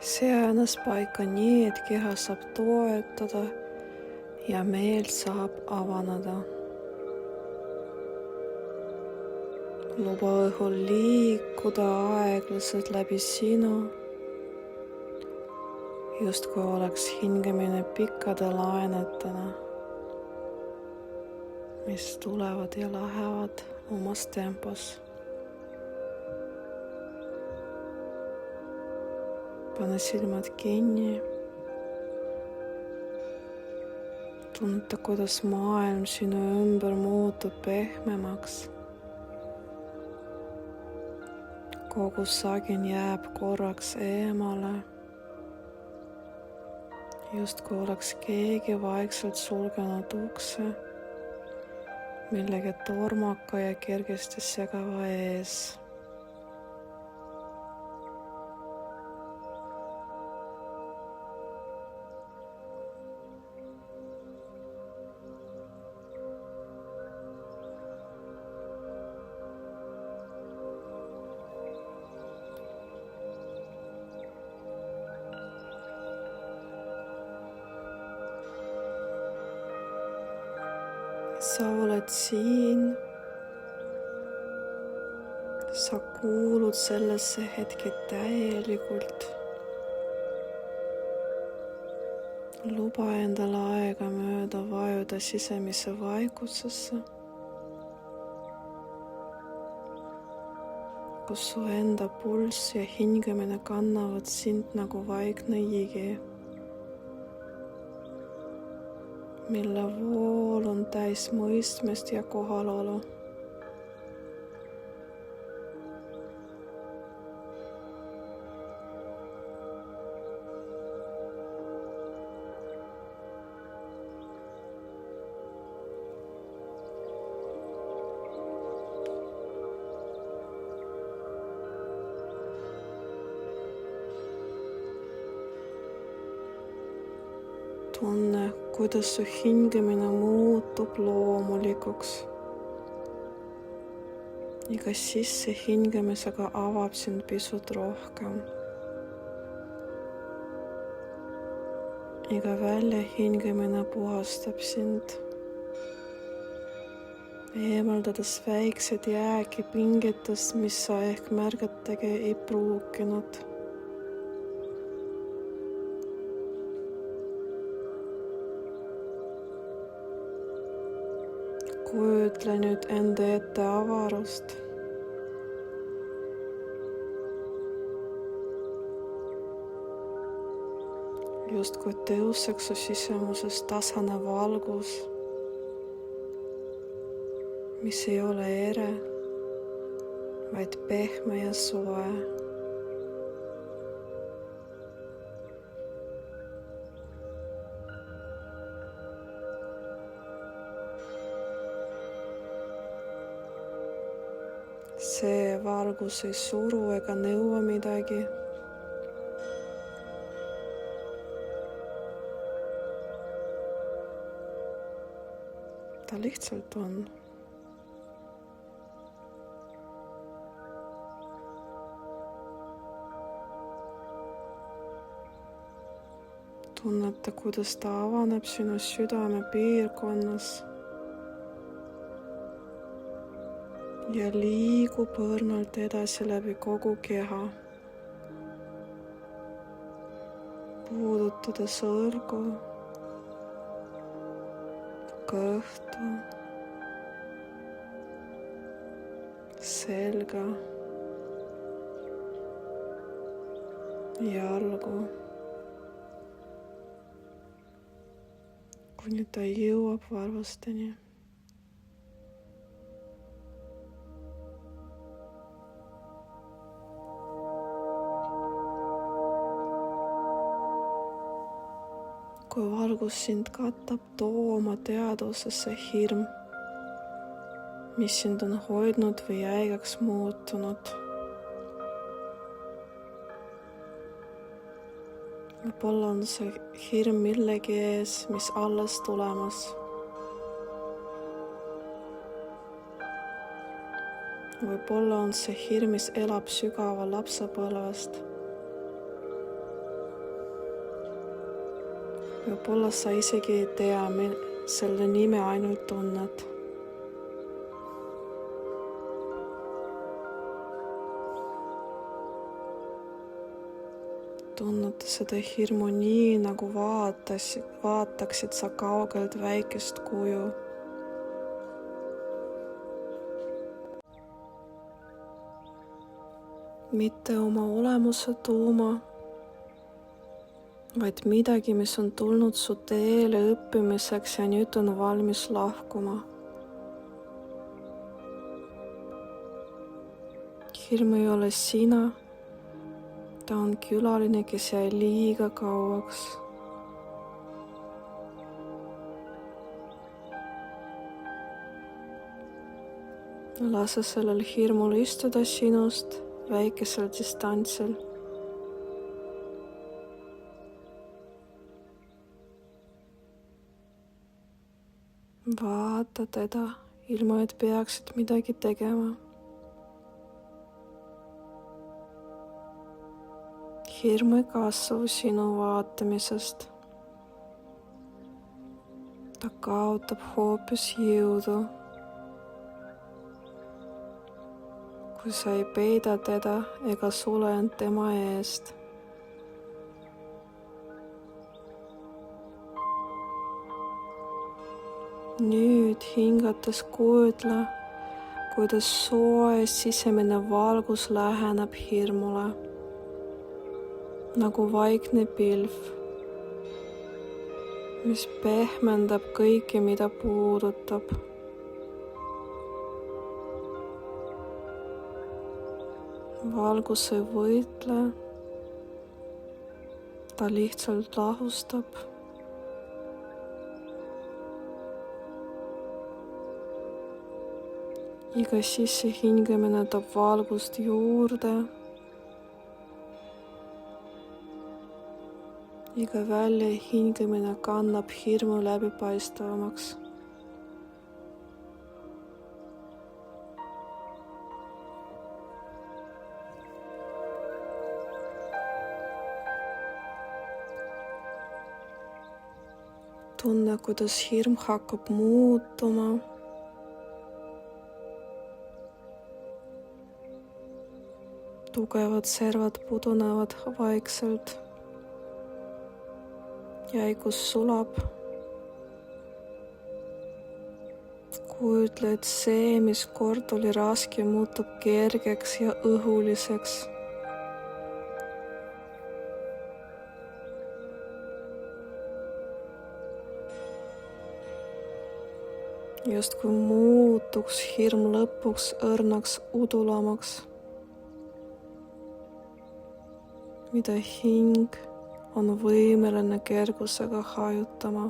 sea ennast paika nii, et keha saab toetada ja meel saab avaneda. Luba õhul liikuda aeglaselt läbi sinu, justkui oleks hingamine pikkade lainetena, mis tulevad ja lähevad omas tempos. Pane silmad kinni. Tunta, kuidas maailm sinu ümber muutub pehmemaks. Kogu sagin jääb korraks eemale. Justkui oleks keegi vaikselt sulgenud ukse millegi tormaka ja kergesti segava ees. Sa oled siin, sa kuulud sellesse hetke täielikult. Luba endale aegamööda vajuda sisemise vaikusesse, kus su enda pulss ja hingamine kannavad sind nagu vaikne jigi, mille vool on täis mõistmist ja kohalolu. Tunne, kuidas su hingamine muutub loomulikuks. Iga sisse hingamisega avab sind pisut rohkem. Iga välja hingamine puhastab sind, eemaldades väiksed jäägi pingetest, mis sa ehk märgatagi ei pruukinud. Kujutle nüüd enda ette avarust. Justkui tõuseks su sisemuses tasane valgus, mis ei ole ere, vaid pehme ja soe. See valgus ei suru ega nõua midagi. Ta lihtsalt on. Tunneta, kuidas ta avaneb sinu südame piirkonnas ja liigub õrnalt edasi läbi kogu keha, puudutades õlgu, kõhtu, selga, jalgu, kuni ta jõuab varvasteni. Kui valgus sind katab, too oma teadvusesse hirm, mis sind on hoidnud või jäigaks muutunud. Võib-olla on see hirm millegi ees, mis alles tulemas. Võib-olla on see hirm, mis elab sügava lapsepõlvest. Võib-olla sa isegi ei tea, selle nime ainult tunned. Tunneta seda hirmu nii, nagu vaataksid sa kaugelt väikest kuju. Mitte oma olemuse tuuma, vaid midagi, mis on tulnud su teele õppimiseks ja nüüd on valmis lahkuma. Hirm ei ole sina, ta on külaline, kes jäi liiga kauaks. Lase sellel hirmul istuda sinust väikesel distantsil. Vaata teda, ilma et peaksid midagi tegema. Hirm ei kasvu sinu vaatamisest. Ta kaotab hoopis jõudu. Kui sa ei peida teda ega sule end tema eest. Nüüd hingates kujutle, kuidas soe sisemine valgus läheneb hirmule, nagu vaikne pilv, mis pehmendab kõike, mida puudutab. Valgus ei võitle, ta lihtsalt lahustab. Iga sissehingamine toob valgust juurde. Iga väljahingamine kannab hirmu läbipaistvamaks. Tunne, kuidas hirm hakkab muutuma. Tugevad servad pudunevad vaikselt. Jäigus sulab. Kujutle, et see, mis kord oli raske, muutub kergeks ja õhuliseks. Justkui muutuks hirm lõpuks õrnaks udulamaks, mida hing on võimeline kergusega hajutama.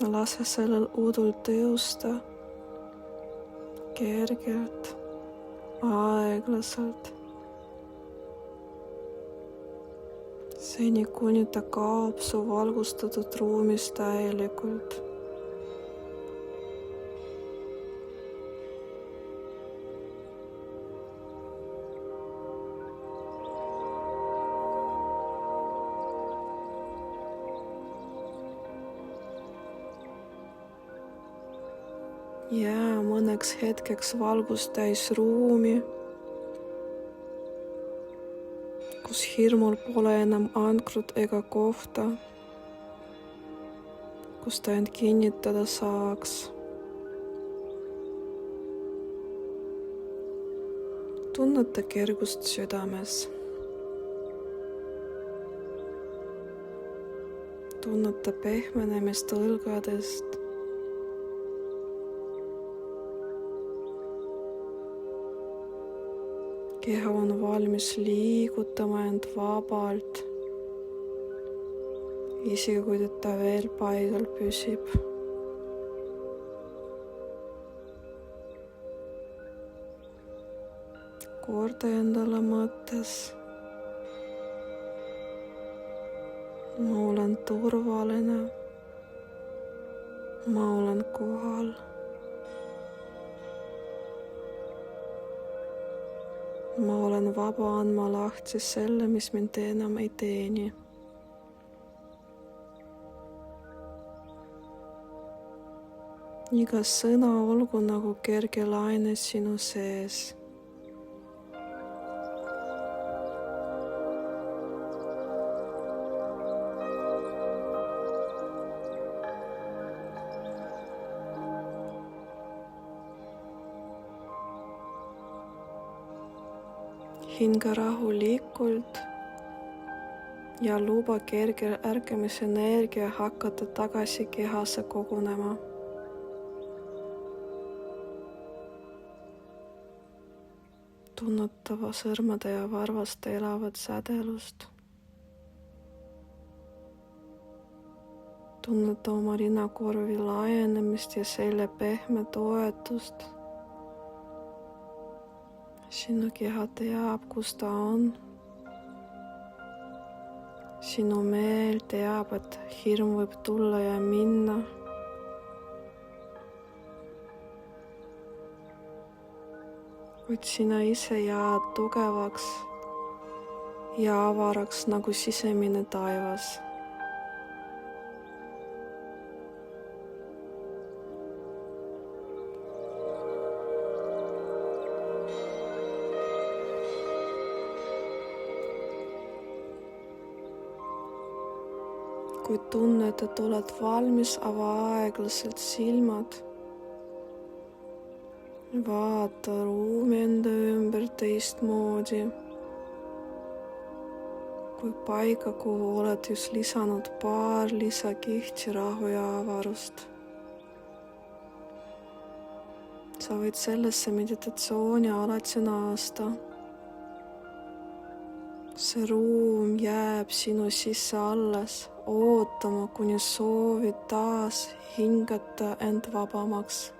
Lase sellel udul tõusta kergelt, aeglaselt. Seni kuni ta kaob su valgustatud ruumis täielikult. Jää mõneks hetkeks valgust täis ruumi, kus hirmul pole enam ankrut ega kohta, kus ta end kinnitada saaks. Tunneta kergust südames. Tunneta pehmenemist õlgadest. Keha on valmis liigutama end vabalt, isegi kui ta veel paigal püsib. Korda endale mõttes. Ma olen turvaline. ma olen kohal. ma olen vaba andma lahti selle, mis mind enam ei teeni. iga sõna olgu nagu kerge laine sinu sees. hinga rahulikult ja luba kerge ärkamisenergia hakata tagasi kehasse kogunema. tunnetava sõrmede ja varvaste elavat sädelust. tunneta oma rinnakorvi laienemist ja selja pehme toetust. sinu keha teab, kus ta on. sinu meel teab, et hirm võib tulla ja minna. kuid sina ise jääd tugevaks ja avaraks nagu sisemine taevas. kui tunned, et oled valmis, ava aeglaselt silmad. vaata ruumi enda ümber teistmoodi. kui paika, kuhu oled just lisanud paar lisakihti rahu ja avarust. sa võid sellesse meditatsiooni alati naasta. see ruum jääb sinu sisse alles, ootama, kuni soovid taas hingata end vabamaks.